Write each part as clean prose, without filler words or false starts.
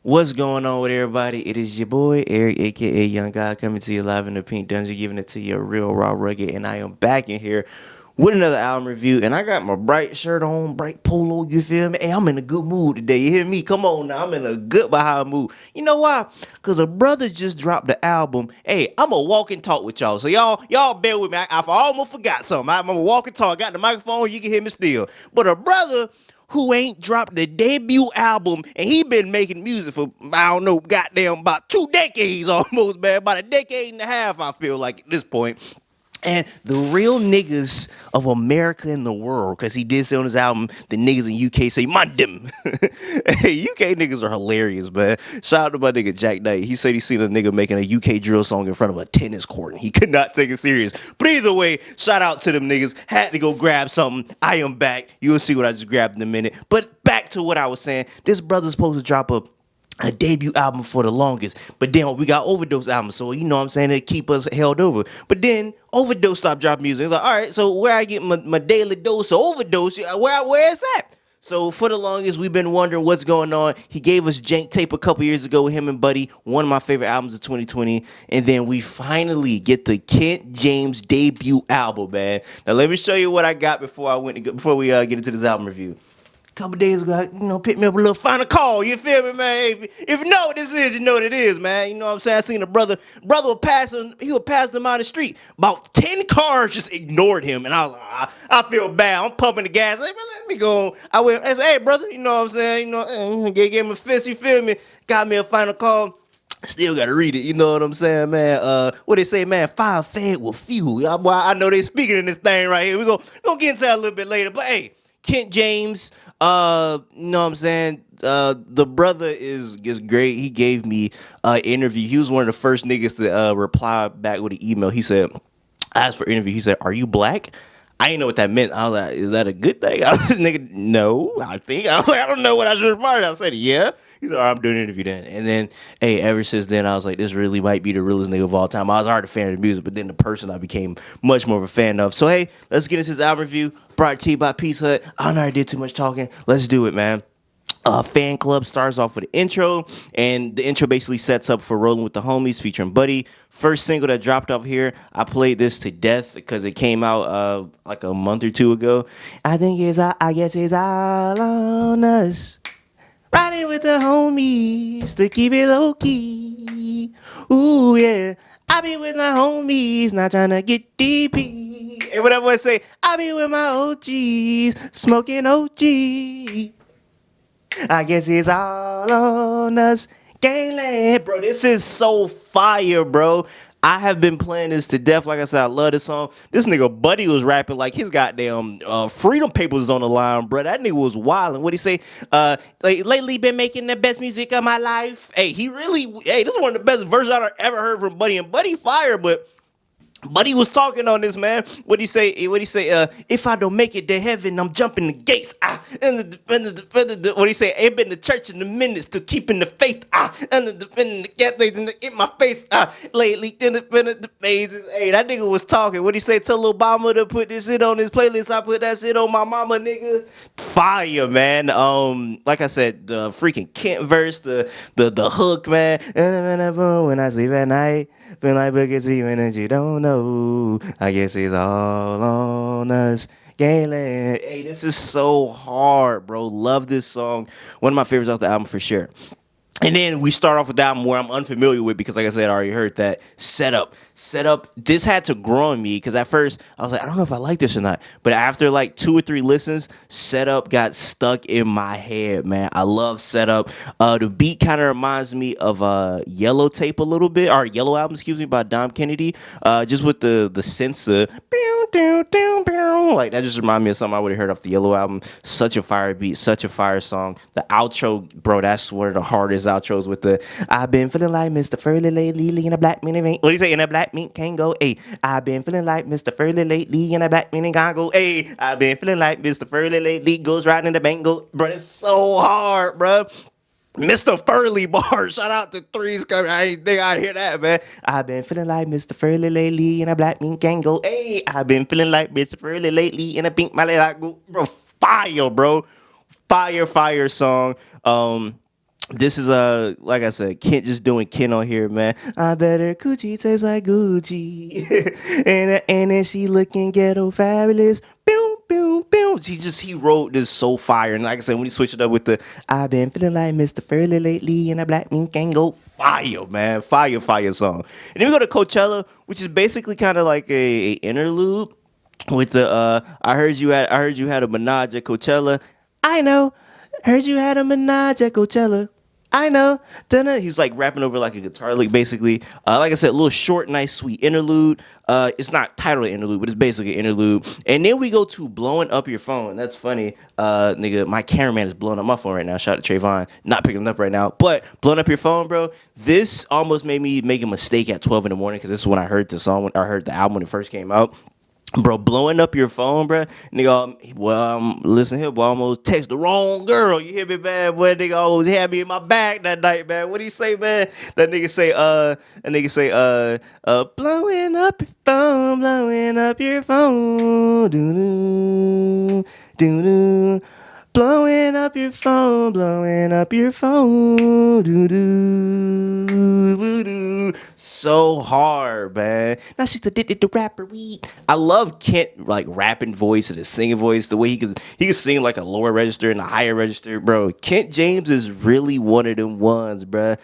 What's going on with everybody? It is your boy Eric, aka Young God, coming to you live in the Pink Dungeon, giving it to you real raw rugged, and I am back in here with another album review. And I got my bright shirt on, bright polo. You feel me? Hey, I'm in a good mood today. You hear me? Come on now, I'm in a good behind mood. You know why? Cause a brother just dropped the album. Hey, I'm a walk and talk with y'all, so y'all bear with me. I almost forgot something. I'm a walk and talk. I got the microphone. You can hear me still, but a brother who ain't dropped the debut album, and he been making music for, I don't know, goddamn about 2 decades almost, man. About a decade and a half, I feel like, at this point. And the real niggas of America and the world, because he did say on his album, the niggas in UK say, man, them. Hey, UK niggas are hilarious, man. Shout out to my nigga Jack Knight. He said he seen a nigga making a UK drill song in front of a tennis court, and he could not take it serious. But either way, shout out to them niggas. Had to go grab something. I am back. You'll see what I just grabbed in a minute. But back to what I was saying. This brother's supposed to drop a debut album for the longest, but then we got Overdose albums, so you know what I'm saying, it keep us held over. But then Overdose stopped dropping music. It's like, all right, so where I get my daily dose of Overdose, where it's at? So for the longest, we've been wondering what's going on. He gave us Jank Tape a couple years ago with him and Buddy, one of my favorite albums of 2020, and then we finally get the Kent James debut album, man. Now let me show you what I got before we get into this album review. Couple days ago, picked me up a little final call. You feel me, man? If you know what this is, you know what it is, man. You know what I'm saying? I seen a brother was passing him out the street. About 10 cars just ignored him, and I was like, I feel bad. I'm pumping the gas. Like, man, let me go. I said, hey, brother, you know what I'm saying? Gave him a fist. You feel me? Got me a final call. Still gotta read it, you know what I'm saying, man? What they say, man? Fire fed with fuel. Y'all, boy, I know they speaking in this thing right here. We gonna get into that a little bit later. But hey, Kent James, you know what I'm saying? The brother is great. He gave me an interview. He was one of the first niggas to reply back with an email. He said, I asked for an interview. He said, are you black? I didn't know what that meant. I was like, is that a good thing? I was nigga, no, I think. I was like, I don't know what I should reply to. I said, yeah. He's like, all right, I'm doing an interview then. And then, hey, ever since then, I was like, this really might be the realest nigga of all time. I was already a fan of the music, but then the person I became much more of a fan of. So, hey, let's get into this album review. Brought to you by Pizza Hut. I know I did too much talking. Let's do it, man. Fanclub starts off with the intro, and the intro basically sets up for Rolling with the Homies featuring Buddy. First single that dropped off here, I played this to death because it came out like a month or two ago. I guess it's all on us. Riding with the homies to keep it low key. Ooh, yeah. I be with my homies, not trying to get DP. And whatever I say, I be with my OGs, smoking OG. I guess it's all on us. Gangland. Bro, this is so fire, bro. I have been playing this to death. Like I said, I love this song. This nigga Buddy was rapping like his goddamn freedom papers on the line, bro. That nigga was wildin'. What'd he say? Like, lately been making the best music of my life. Hey, this is one of the best verses I've ever heard from Buddy. And Buddy fire, but Buddy was talking on this, man. What'd he say? If I don't make it to heaven, I'm jumping the gates. What'd he say? Ain't been to church in the minutes to keeping the faith. And the defending the gas in my face. Lately, in the phases. Hey, that nigga was talking. What'd he say? Tell Obama to put this shit on his playlist. I put that shit on my mama, nigga. Fire, man. Like I said, the freaking Kent verse, the hook, man. When I sleep at night, feel like buckets even and you don't know. I guess it's all on us. Galen. Hey, this is so hard, bro. Love this song. One of my favorites off the album for sure. And then we start off with the album where I'm unfamiliar with because, like I said, I already heard that. Setup. This had to grow on me because at first I was like, I don't know if I like this or not. But after like 2 or 3 listens, Setup got stuck in my head, man. I love Setup. The beat kind of reminds me of Yellow Tape a little bit, or Yellow Album, excuse me, by Dom Kennedy. Just with the synths, like that just reminded me of something I would have heard off the Yellow Album. Such a fire beat, such a fire song. The outro, bro, that's one of the hardest outros with the I've been feeling like Mr. Furley lately in a black mini ain't. What do you say? In a black mink can't go. Hey, I've been feeling like Mr. Furley lately in a black mini can't go. Hey, I've been feeling like Mr. Furley lately goes riding in the bank go. Bro, it's so hard, bro. Mr. Furley bar. Shout out to Threes. I ain't think I hear that, man. I've been feeling like Mr. Furley lately in a black mink can't go. Hey, I've been feeling like Mr. Furley lately in a pink my I go. Bro, fire, bro. Fire song. This is like I said, Kent just doing Kent on here, man. I bet her coochie tastes like Gucci, and then she looking ghetto fabulous. Boom, boom, boom. He wrote this so fire, and like I said, when he switched it up with the I've been feeling like Mr. Furley lately, and a black mean can go fire, man, fire song. And then we go to Coachella, which is basically kind of like a interlude with the I heard you had a menage at Coachella. I know. Heard you had a menage at Coachella. I know. Dun-dun. He was like rapping over like a guitar lick, basically. Like I said, a little short, nice, sweet interlude. It's not titled interlude, but it's basically an interlude. And then we go to blowing up your phone. That's funny. Nigga, my cameraman is blowing up my phone right now. Shout out to Trayvon. Not picking it up right now. But blowing up your phone, bro. This almost made me make a mistake at 12 in the morning because this is when I heard the song, when I heard the album when it first came out. Bro, blowing up your phone, bro. Nigga, listen here, boy, I almost text the wrong girl. You hear me, man? Boy, nigga almost had me in my back that night, man. What do you say, man? That nigga say, blowing up your phone, blowing up your phone. Doo-doo, doo-doo. Blowing up your phone, blowing up your phone. Doo-doo, doo-doo. So hard, man. Now she's addicted to rapper weed. I love Kent like rapping voice and his singing voice. The way he could sing like a lower register and a higher register, bro. Kent James is really one of them ones, bro.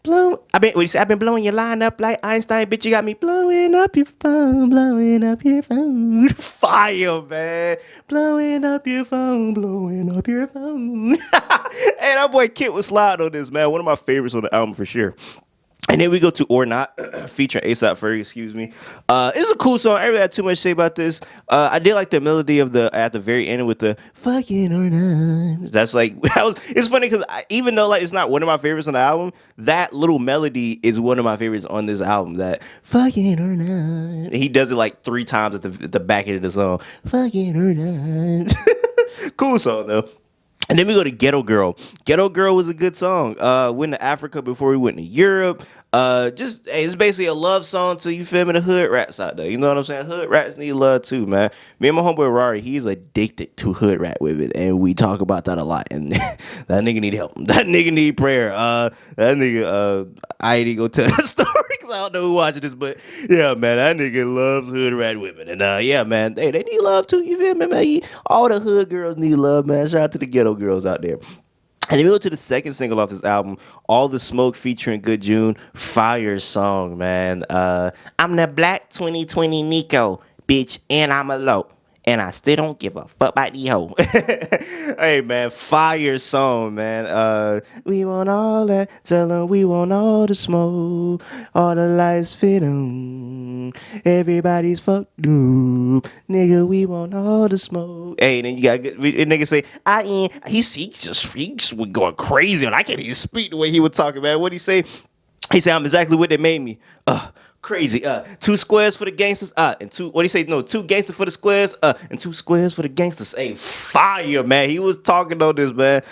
I've been blowing your line up like Einstein, bitch. You got me blowing up your phone, blowing up your phone. Fire, man. Blowing up your phone, blowing up your phone. And that boy Kent was sliding on this, man. One of my favorites on the album for sure. And then we go to Or Not, featuring A$AP Ferg, excuse me. It's a cool song. I really had too much to say about this. I did like the melody of at the very end with the fucking or not. That's like, it's funny because even though like it's not one of my favorites on the album, that little melody is one of my favorites on this album. That fucking or not. He does it like 3 times at the back end of the song. Fucking or not. Cool song though. And then we go to Ghetto Girl. Ghetto Girl was a good song. Went to Africa before we went to Europe. It's basically a love song to, you feel me, the hood rats out there. You know what I'm saying? Hood rats need love too, man. Me and my homeboy Rari, he's addicted to hood rat women, and we talk about that a lot. And that nigga need help. That nigga need prayer. I ain't even gonna tell that story because I don't know who watching this, but yeah, man, that nigga loves hood rat women. And yeah, man, they need love too. You feel me, man? All the hood girls need love, man. Shout out to the ghetto girls out there. And then we go to the second single off this album, All the Smoke featuring Good June. Fire song, man. I'm the black 2020 Nico, bitch, and I'm a low. And I still don't give a fuck about the hoe. Hey, man, fire song, man. We want all that. Tell them we want all the smoke. All the lights fit on. Everybody's fucked up. Nigga, we want all the smoke. Hey, then you got good. Nigga say, he's going crazy. And I can't even speak the way he was talking, man. What'd he say? He said, I'm exactly what they made me. Crazy. 2 squares for the gangsters. And 2, what do you say? No, 2 gangsters for the squares. And 2 squares for the gangsters. Hey, fire, man. He was talking on this, man.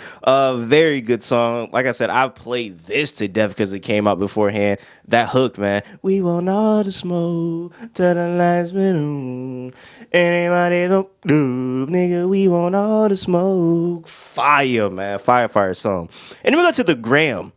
Very good song. Like I said, I've played this to death because it came out beforehand. That hook, man. We want all the smoke. Till the lights been on. Anybody don't do, nigga. We want all the smoke. Fire, man. Fire song. And then we go to the Gram.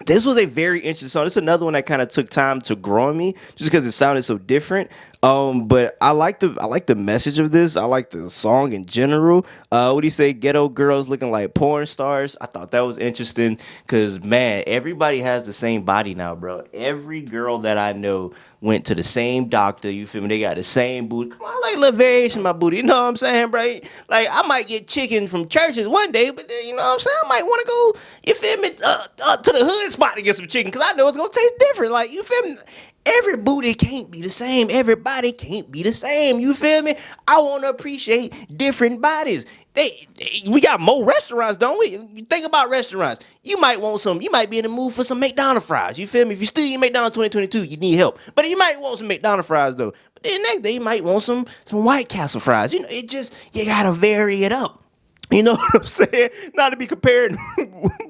This was a very interesting song. This is another one that kind of took time to grow on me, just because it sounded so different. But I like the message of this. I like the song in general. What do you say? Ghetto girls looking like porn stars. I thought that was interesting because, man, everybody has the same body now, bro. Every girl that I know went to the same doctor. You feel me? They got the same booty. Come on, I like a little variation in my booty. You know what I'm saying, bro? Like, I might get chicken from churches one day, but then, you know what I'm saying? I might want to go, you feel me, to the hood spot to get some chicken because I know it's going to taste different. Like, you feel me? Every booty can't be the same. Everybody can't be the same. You feel me? I want to appreciate different bodies. We got more restaurants, don't we? You think about restaurants. You might be in the mood for some McDonald's fries. You feel me? If you still eat McDonald's 2022, you need help. But you might want some McDonald's fries, though. But then next day, you might want some White Castle fries. You know, you got to vary it up. You know what I'm saying? Not to be comparing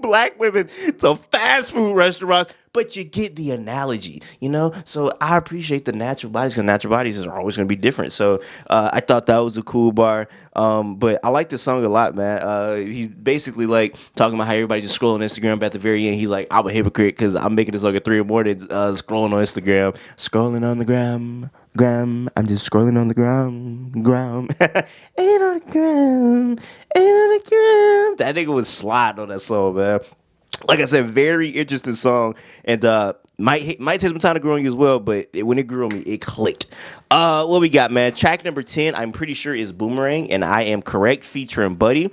black women to fast food restaurants. but you get the analogy, you know. So I appreciate the natural bodies because natural bodies are always going to be different. So I thought that was a cool bar. But I like this song a lot, man. He basically like talking about how everybody just scrolling Instagram, but at the very end, he's like, I'm a hypocrite because I'm making this like at 3 in the morning, scrolling on Instagram, scrolling on the gram. I'm just scrolling on the gram. Ain't on the gram, ain't on the gram. That nigga was sliding on that song, man. Like I said, very interesting song, and might take some time to grow on you as well. But when it grew on me, it clicked. What we got, man? Track number 10, I'm pretty sure is Boomerang, and I am correct, featuring Buddy.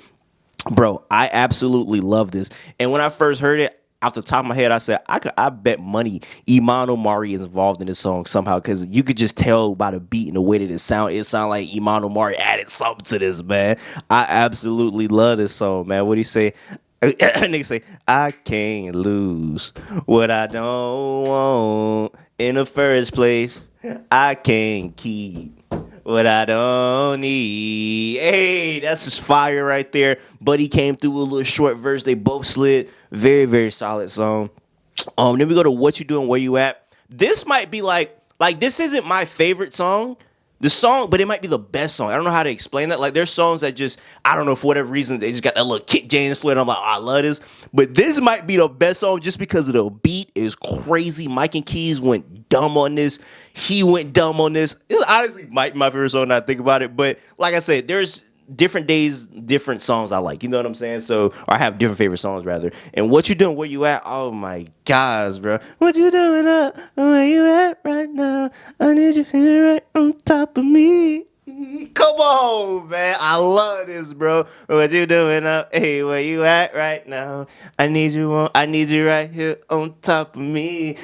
Bro, I absolutely love this. And when I first heard it, off the top of my head, I said, I bet money Iman Omari is involved in this song somehow, because you could just tell by the beat and the way that it sounded like Iman Omari added something to this, man. I absolutely love this song, man. What do you say? Nigga say, I can't lose what I don't want in the first place. I can't keep what I don't need. Hey, that's just fire right there. Buddy came through with a little short verse. They both slid. Very, very solid song. Then we go to What You Doing, Where You At. This might be like this isn't my favorite song. The song, but it might be the best song. I don't know how to explain that. Like, there's songs that just, I don't know, for whatever reason, they just got that little Kick James flair, and I'm like, oh, I love this. But this might be the best song just because of the beat is crazy. Mike and Keys went dumb on this. He went dumb on this. This honestly might be my favorite song now I think about it. But like I said, there's different days, different songs I like. You know what I'm saying? So, or I have different favorite songs rather. And What You Doing, Where You At? Oh my gosh, bro. What you doing up? Where you at right now? I need you here right on top of me. Come on, man. I love this, bro. What you doing up? Hey, where you at right now? I need you right here on top of me.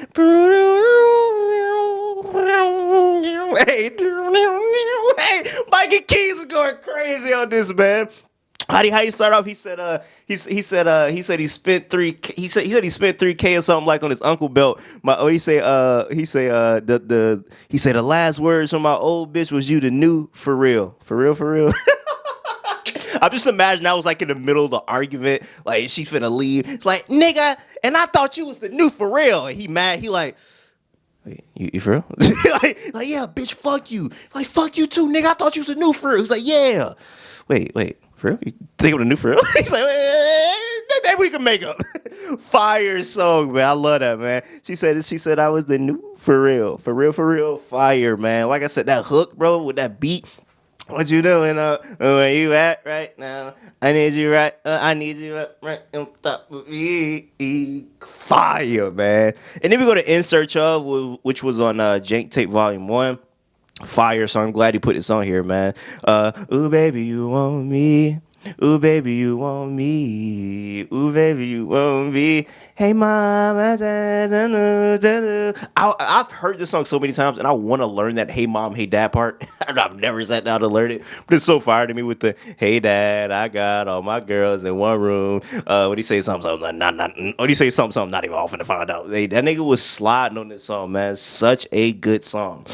Hey, Mikey Keys is going crazy on this, man. How you start off? He said he spent $3K or something like on his uncle belt. He said the last words from my old bitch was you the new for real. I'm just imagining I was like in the middle of the argument, like she finna leave. It's like, nigga, and I thought you was the new for real. And he mad. He like, wait, you for real? like yeah, bitch, fuck you. Like, fuck you too, nigga. I thought you was the new for real. He's like, yeah. Wait. For real? You think I'm the new for real? He's like, maybe we can make up. Fire song, man. I love that, man. She said I was the new for real. For real. Fire, man. Like I said, that hook, bro, with that beat. What you doing? Where you at right now? I need you right on top of me. Fire, man. And then we go to In Search Of, which was on Jank Tape Volume 1. Fire, so I'm glad he put this on here, man. Ooh, baby, you want me. Ooh, baby, you want me. Ooh, baby, you want me. Hey, mom. I've heard this song so many times, and I want to learn that hey, mom, hey, dad part. I've never sat down to learn it, but it's so fire to me with the hey, dad, I got all my girls in one room. What do you say? Something, not. What do you say? Something, not even off to find out. Hey, that nigga was sliding on this song, man. Such a good song.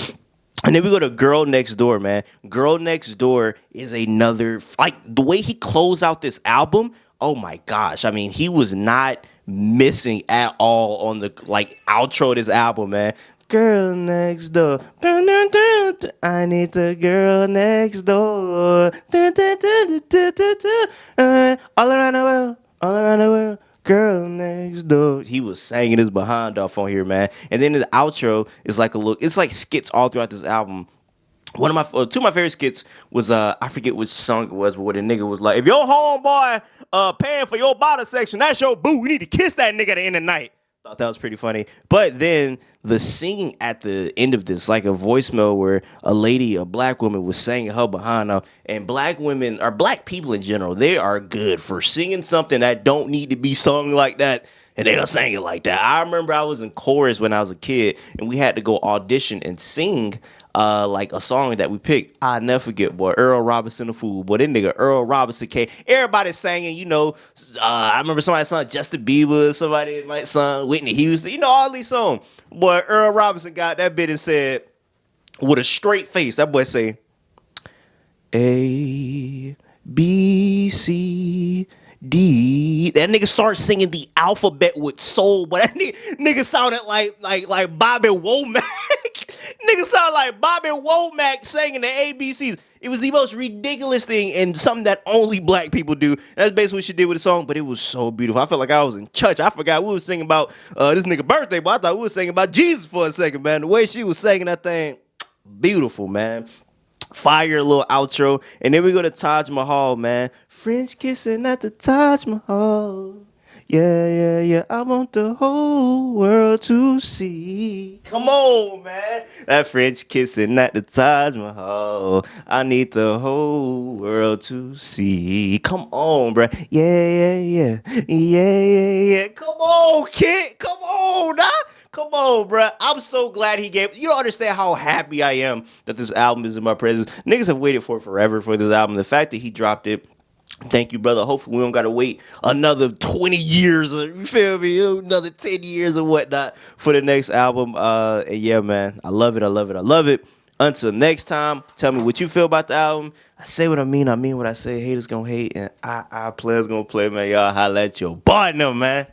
And then we go to Girl Next Door, man. Girl Next Door is another, like, the way he closed out this album, oh my gosh. I mean, he was not missing at all on the, like, outro of this album, man. Girl next door. I need the girl next door. All around the world. Girl next door. He was singing his behind off on here, man. And then the outro is like it's like skits all throughout this album. Two of my favorite skits was I forget which song it was, but where the nigga was like, if your homeboy paying for your bottle section, that's your boo. You need to kiss that nigga at the end of the night. Thought that was pretty funny. But then the singing at the end of this, like a voicemail where a black woman was singing her behind her. And black women, or black people in general, they are good for singing something that don't need to be sung like that. And they don't sing it like that. I remember I was in chorus when I was a kid, and we had to go audition and sing like a song that we picked. I'll never forget, boy, Earl Robinson the Fool. Boy, that nigga Earl Robinson came. Everybody singing, you know, I remember somebody sung Justin Bieber, somebody might sung Whitney Houston, you know, all these songs. Boy, Earl Robinson got that bit and said, with a straight face, that boy say, A, B, C, D. That nigga started singing the alphabet with soul, but that nigga sounded like Bobby Womack. Nigga sounded like Bobby Womack singing the ABCs. It was the most ridiculous thing and something that only black people do. That's basically what she did with the song, but it was so beautiful. I felt like I was in church. I forgot we were singing about this nigga birthday, but I thought we were singing about Jesus for a second, man. The way she was singing that thing, beautiful, man. Fire little outro. And then we go to Taj Mahal, man. French kissing at the Taj Mahal. Yeah, yeah, yeah. I want the whole world to see. Come on, man. That French kissing at the Taj Mahal. I need the whole world to see. Come on, bro. Yeah, yeah, yeah. Yeah, yeah, yeah. Come on, kid. Come on, nah. Come on, bruh. I'm so glad he gave. You don't understand how happy I am that this album is in my presence. Niggas have waited for forever for this album. The fact that he dropped it, thank you, brother. Hopefully we don't gotta wait another 20 years or, you feel me? Another 10 years or whatnot for the next album. And yeah, man. I love it. I love it. I love it. Until next time, tell me what you feel about the album. I say what I mean what I say. Haters gonna hate, and I players gonna play, man. Y'all holla at your partner, man.